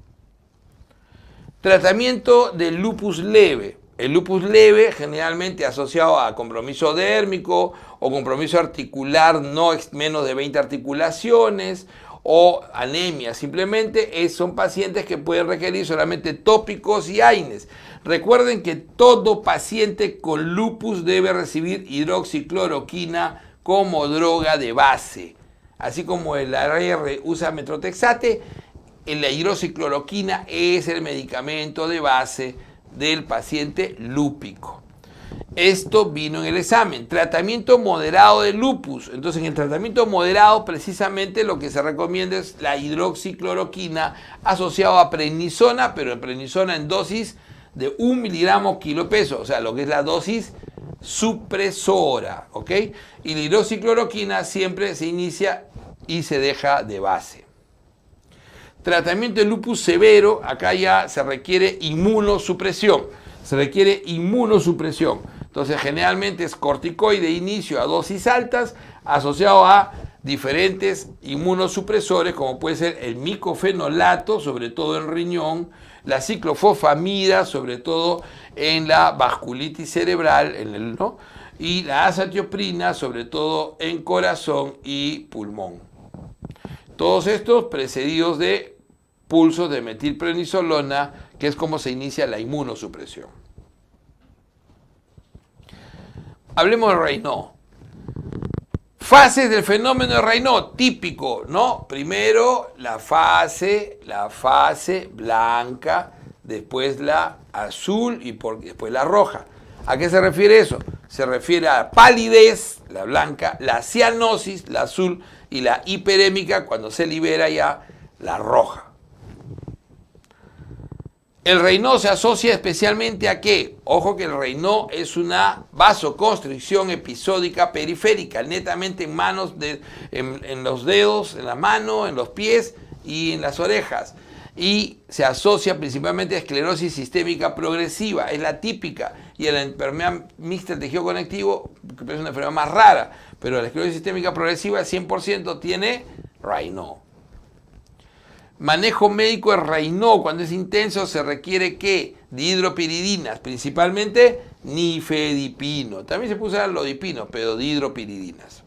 S1: Tratamiento del lupus leve. El lupus leve, generalmente asociado a compromiso dérmico o compromiso articular menos de 20 articulaciones o anemia. Simplemente son pacientes que pueden requerir solamente tópicos y AINES. Recuerden que todo paciente con lupus debe recibir hidroxicloroquina como droga de base. Así como el ARR usa metrotexate, la hidroxicloroquina es el medicamento de base del paciente lúpico. Esto vino en el examen. Tratamiento moderado de lupus. Entonces, en el tratamiento moderado, precisamente lo que se recomienda es la hidroxicloroquina asociado a prednisona, pero en prednisona en dosis de 1 miligramo kilo peso, o sea, lo que es la dosis supresora, ¿ok? Y la hidroxicloroquina siempre se inicia y se deja de base. Tratamiento de lupus severo, acá ya se requiere inmunosupresión. Entonces, generalmente es corticoide de inicio a dosis altas, asociado a diferentes inmunosupresores, como puede ser el micofenolato, sobre todo en riñón, la ciclofosfamida, sobre todo en la vasculitis cerebral, ¿no? Y la azatioprina, sobre todo en corazón y pulmón. Todos estos precedidos de pulsos de metilprednisolona, que es como se inicia la inmunosupresión. Hablemos de Raynaud. Fases del fenómeno de Raynaud, típico, ¿no? Primero la fase blanca, después la azul y después la roja. ¿A qué se refiere eso? Se refiere a palidez, la blanca, la cianosis, la azul, y la hiperémica, cuando se libera ya, la roja. El Raynaud se asocia especialmente a ¿qué? Ojo que el Raynaud es una vasoconstricción episódica periférica, netamente en manos, en los dedos, en la mano, en los pies y en las orejas. Y se asocia principalmente a esclerosis sistémica progresiva, es la típica. Y a la enfermedad mixta del tejido conectivo, que es una enfermedad más rara, pero la esclerosis sistémica progresiva 100% tiene Raynaud. Manejo médico de Raynaud, cuando es intenso, se requiere ¿qué? Dihidropiridinas, principalmente nifedipino. También se puede usar lodipino, pero dihidropiridinas.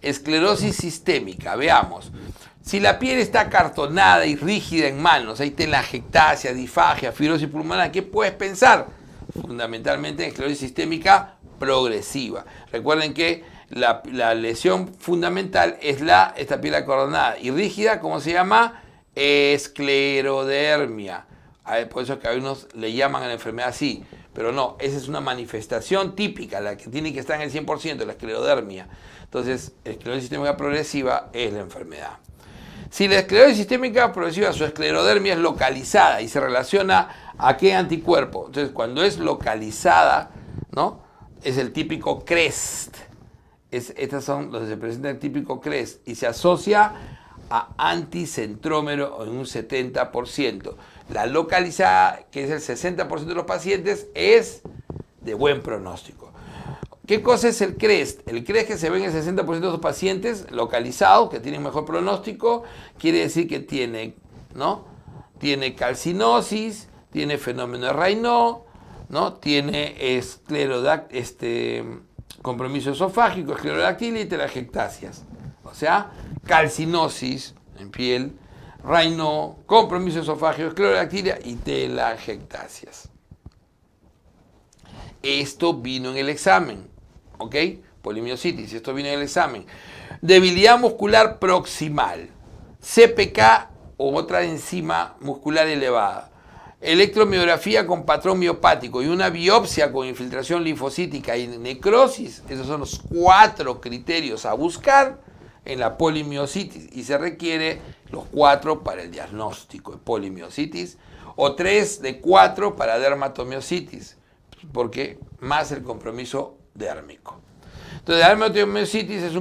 S1: Esclerosis sistémica, veamos. Si la piel está acartonada y rígida en manos, hay telangiectasia, disfagia, fibrosis pulmonar, ¿qué puedes pensar? Fundamentalmente en esclerosis sistémica progresiva. Recuerden que la lesión fundamental es esta piel acortonada y rígida, ¿cómo se llama? Esclerodermia. Por eso es que a algunos le llaman a la enfermedad así, pero no, esa es una manifestación típica, la que tiene que estar en el 100%, la esclerodermia. Entonces, esclerosis sistémica progresiva es la enfermedad. Si la esclerosis sistémica progresiva, su esclerodermia es localizada y se relaciona a qué anticuerpo. Entonces, cuando es localizada, ¿no? Es el típico CREST. Estas son los que se presentan el típico CREST y se asocia a anticentrómero en un 70%. La localizada, que es el 60% de los pacientes, es de buen pronóstico. ¿Qué cosa es el CREST? El CREST, que se ve en el 60% de los pacientes localizados, que tienen mejor pronóstico, quiere decir que tiene, ¿no? Tiene calcinosis, tiene fenómeno de Raynaud, ¿no? Tiene compromiso esofágico, esclerodactilia y telangiectasias. O sea, calcinosis en piel, Raynaud, compromiso esofágico, esclerodactilia y telangiectasias. Esto vino en el examen, ¿ok? Polimiositis, esto vino en el examen. Debilidad muscular proximal, CPK o otra enzima muscular elevada. Electromiografía con patrón miopático y una biopsia con infiltración linfocítica y necrosis. Esos son los 4 criterios a buscar en la polimiositis y se requiere los 4 para el diagnóstico de polimiositis o 3 de 4 para dermatomiositis, porque más el compromiso dérmico. Entonces, la dermatomiositis es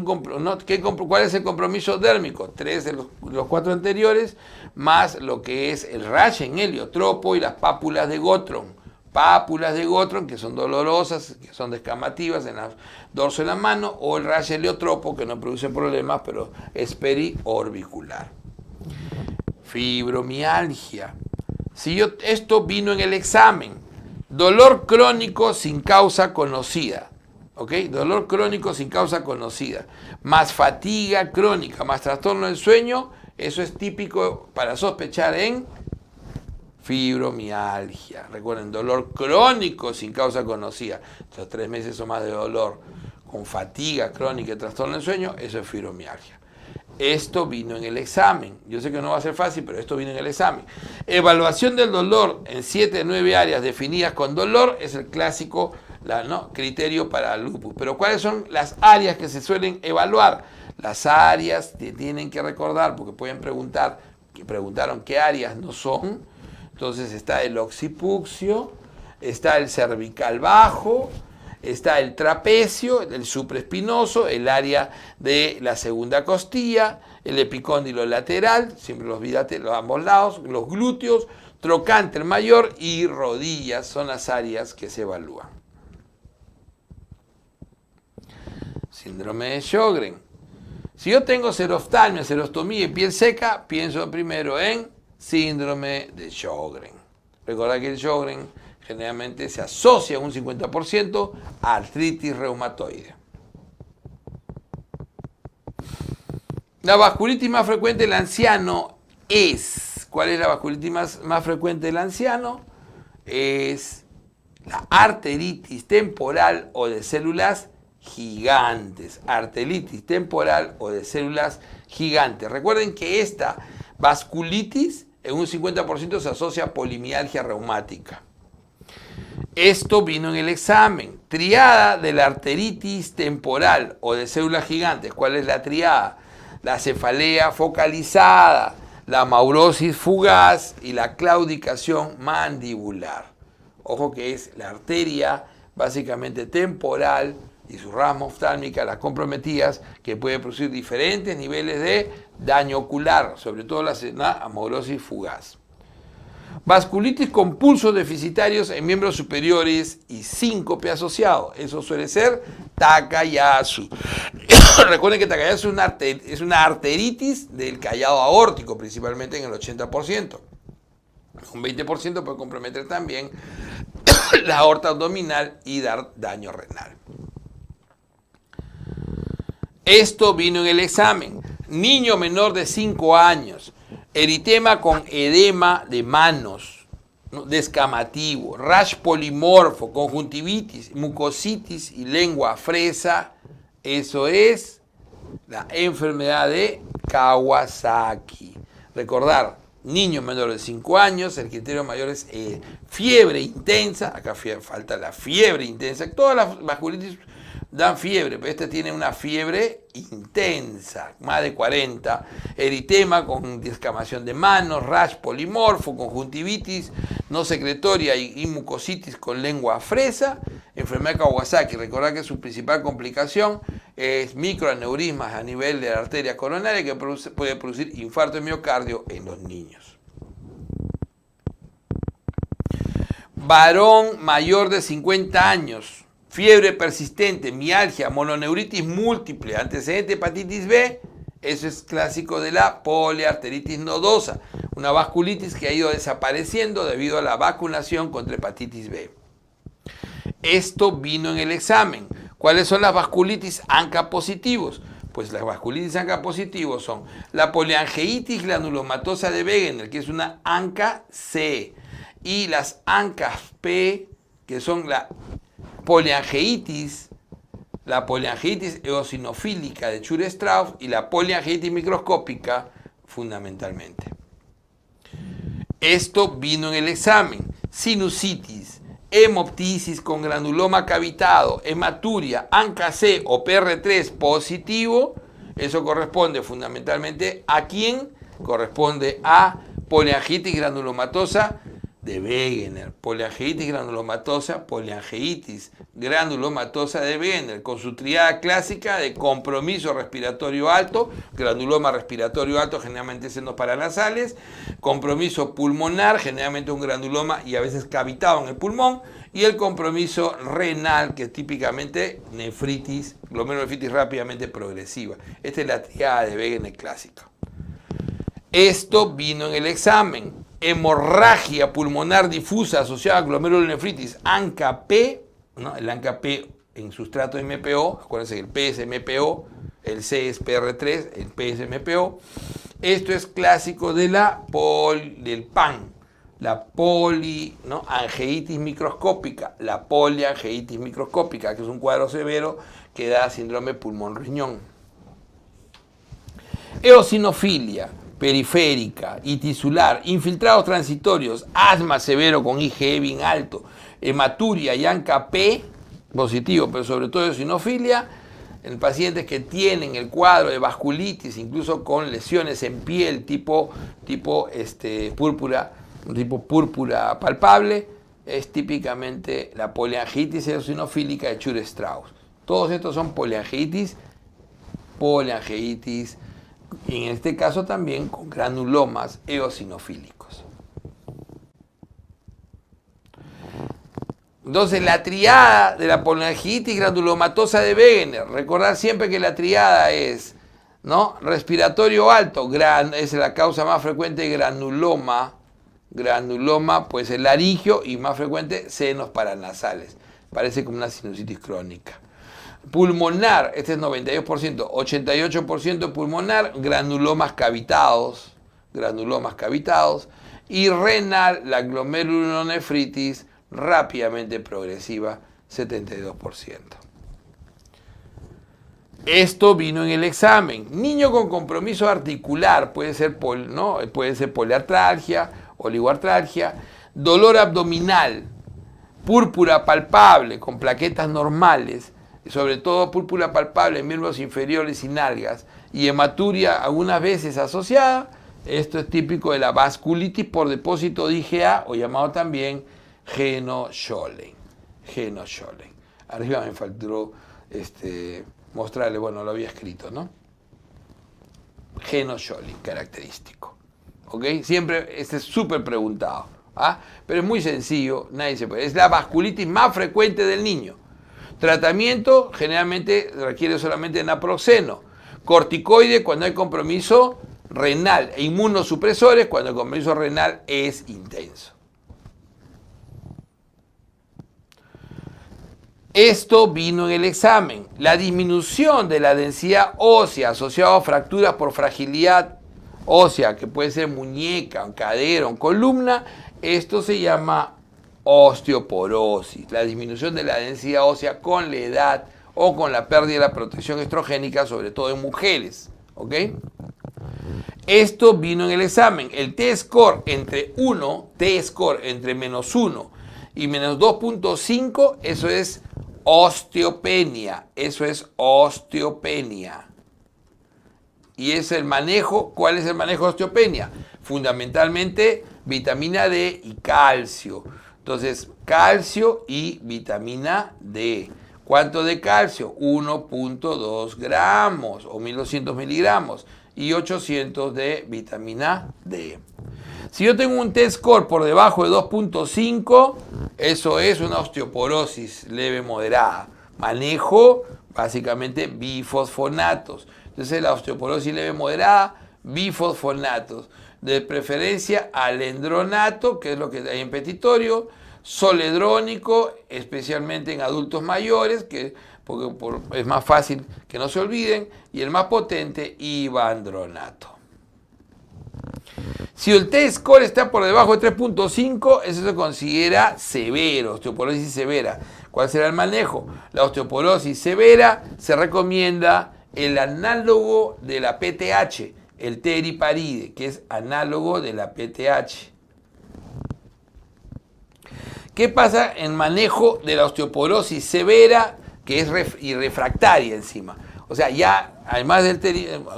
S1: ¿cuál es el compromiso dérmico? 3 de los 4 anteriores, más lo que es el rash en heliotropo y las pápulas de Gottron. Pápulas de Gottron que son dolorosas, que son descamativas en el dorso de la mano, o el rash heliotropo que no produce problemas, pero es periorbicular. Fibromialgia. Esto vino en el examen. Dolor crónico sin causa conocida. ¿Ok? Dolor crónico sin causa conocida. Más fatiga crónica, más trastorno del sueño. Eso es típico para sospechar en fibromialgia. Recuerden, dolor crónico sin causa conocida. Estos 3 meses o más de dolor con fatiga crónica y trastorno del sueño, eso es fibromialgia. Esto vino en el examen. Yo sé que no va a ser fácil, pero esto vino en el examen. Evaluación del dolor en 7 de 9 áreas definidas con dolor es el clásico criterio para el lupus. Pero ¿cuáles son las áreas que se suelen evaluar? Las áreas que tienen que recordar, porque pueden preguntar, que preguntaron qué áreas no son. Entonces está el occipucio, está el cervical bajo, está el trapecio, el supraespinoso, el área de la segunda costilla, el epicóndilo lateral, siempre los bilaterales, ambos lados, los glúteos, trocánter mayor y rodillas son las áreas que se evalúan. Síndrome de Sjögren. Si yo tengo seroftalmia, serostomía y piel seca, pienso primero en síndrome de Sjögren. Recordad que el Sjögren generalmente se asocia un 50% a artritis reumatoide. La vasculitis más frecuente del anciano es, ¿cuál es la vasculitis más frecuente del anciano? Es la arteritis temporal o de células gigantes. Arteritis temporal o de células gigantes. Recuerden que esta vasculitis en un 50% se asocia a polimialgia reumática. Esto vino en el examen. Triada de la arteritis temporal o de células gigantes. ¿Cuál es la triada? La cefalea focalizada, la maurosis fugaz y la claudicación mandibular. Ojo que es la arteria básicamente temporal y sus ramas oftálmicas, las comprometidas, que puede producir diferentes niveles de daño ocular, sobre todo la amaurosis fugaz. Vasculitis con pulsos deficitarios en miembros superiores y síncope asociado. Eso suele ser Takayasu. Recuerden que Takayasu es una arteritis del callado aórtico, principalmente en el 80%. Un 20% puede comprometer también la aorta abdominal y dar daño renal. Esto vino en el examen. Niño menor de 5 años. Eritema con edema de manos, descamativo, rash polimorfo, conjuntivitis, mucositis y lengua fresa. Eso es la enfermedad de Kawasaki. Recordar, niños menores de 5 años, el criterio mayor es fiebre intensa. Acá falta la fiebre intensa. Todas las vasculitis dan fiebre, pero esta tiene una fiebre intensa, más de 40, eritema con descamación de manos, rash polimorfo, conjuntivitis no secretoria y mucositis con lengua fresa, enfermedad de Kawasaki. Recordad que su principal complicación es microaneurismas a nivel de la arteria coronaria que puede producir infarto de miocardio en los niños. Varón mayor de 50 años. Fiebre persistente, mialgia, mononeuritis múltiple, antecedente de hepatitis B, eso es clásico de la poliarteritis nodosa, una vasculitis que ha ido desapareciendo debido a la vacunación contra hepatitis B. Esto vino en el examen. ¿Cuáles son las vasculitis ANCA positivos? Pues las vasculitis ANCA positivos son la poliangeitis granulomatosa de Wegener, que es una ANCA C, y las ANCA P, que son la poliangeitis eosinofílica de Chur-Strauss y la poliangeitis microscópica fundamentalmente. Esto vino en el examen. Sinusitis, hemoptisis con granuloma cavitado, hematuria, ANCA-C o PR3 positivo, eso corresponde fundamentalmente ¿a quién? Corresponde a poliangeitis granulomatosa de Wegener, poliangeitis granulomatosa de Wegener, con su triada clásica de compromiso respiratorio alto, granuloma respiratorio alto, generalmente senos paranasales, compromiso pulmonar, generalmente un granuloma y a veces cavitado en el pulmón, y el compromiso renal, que es típicamente nefritis, glomerulonefritis rápidamente progresiva. Esta es la triada de Wegener clásica. Esto vino en el examen. hemorragia pulmonar difusa asociada a glomerulonefritis, ANCA-P, ¿no? El ANCA-P en sustrato MPO, acuérdense que el P es MPO, el C es PR3, el P es MPO. Esto es clásico de del PAN, la poliangeitis microscópica, la poliangeitis microscópica, que es un cuadro severo que da síndrome pulmón-riñón. Eosinofilia periférica y tisular, infiltrados transitorios, asma severo con IgE bien alto, hematuria y ANCA-P positivo, pero sobre todo eosinofilia, en pacientes que tienen el cuadro de vasculitis, incluso con lesiones en piel tipo púrpura palpable, es típicamente la poliangitis eosinofílica de Chur-Strauss. Todos estos son poliangeitis, y en este caso también con granulomas eosinofílicos. Entonces, la triada de la poliangitis granulomatosa de Wegener, recordar siempre que la triada es, ¿no?, respiratorio alto, es la causa más frecuente de granuloma, pues el laringio, y más frecuente senos paranasales, parece como una sinusitis crónica. Pulmonar, este es 92%, 88% pulmonar, granulomas cavitados, y renal, la glomerulonefritis rápidamente progresiva, 72%. Esto vino en el examen. Niño con compromiso articular, puede ser poliartralgia, oligoartralgia, dolor abdominal, púrpura palpable con plaquetas normales, sobre todo púrpura palpable en miembros inferiores y nalgas, y hematuria algunas veces asociada. Esto es típico de la vasculitis por depósito de IgA, o llamado también Geno-Schollen. Arriba me faltó mostrarle, bueno, lo había escrito, ¿no? Geno-Schollen, característico. ¿Ok? Siempre, este es súper preguntado. ¿Ah? Pero es muy sencillo, nadie se puede. Es la vasculitis más frecuente del niño. Tratamiento generalmente requiere solamente naproxeno. Corticoide cuando hay compromiso renal. E inmunosupresores cuando el compromiso renal es intenso. Esto vino en el examen. La disminución de la densidad ósea asociada a fracturas por fragilidad ósea, que puede ser muñeca, cadera, columna, esto se llama osteoporosis. La disminución de la densidad ósea con la edad o con la pérdida de la protección estrogénica, sobre todo en mujeres. ¿Ok? Esto vino en el examen. El T-score entre menos 1 y menos 2.5, eso es osteopenia. Y es el manejo. ¿Cuál es el manejo de osteopenia? Fundamentalmente vitamina D y calcio. Entonces, calcio y vitamina D. ¿Cuánto de calcio? 1.2 gramos o 1200 miligramos y 800 de vitamina D. Si yo tengo un T-score por debajo de 2.5, eso es una osteoporosis leve moderada. Manejo básicamente bifosfonatos. Entonces la osteoporosis leve moderada, bifosfonatos. De preferencia alendronato, que es lo que hay en petitorio, zoledrónico, especialmente en adultos mayores, porque es más fácil que no se olviden, y el más potente, ivandronato. Si el T-score está por debajo de 3.5, eso se considera severo, osteoporosis severa. ¿Cuál será el manejo? La osteoporosis severa se recomienda el análogo de la PTH, el teriparide, que es análogo de la PTH. ¿Qué pasa en manejo de la osteoporosis severa, que es refractaria encima? O sea, ya además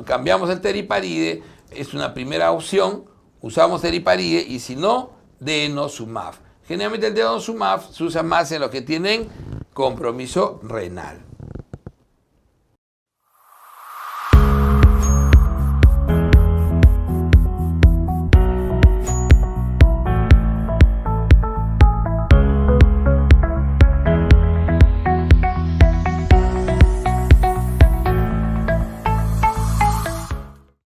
S1: cambiamos el teriparide, es una primera opción, usamos teriparide, y si no, denosumab. Generalmente el denosumab se usa más en los que tienen compromiso renal.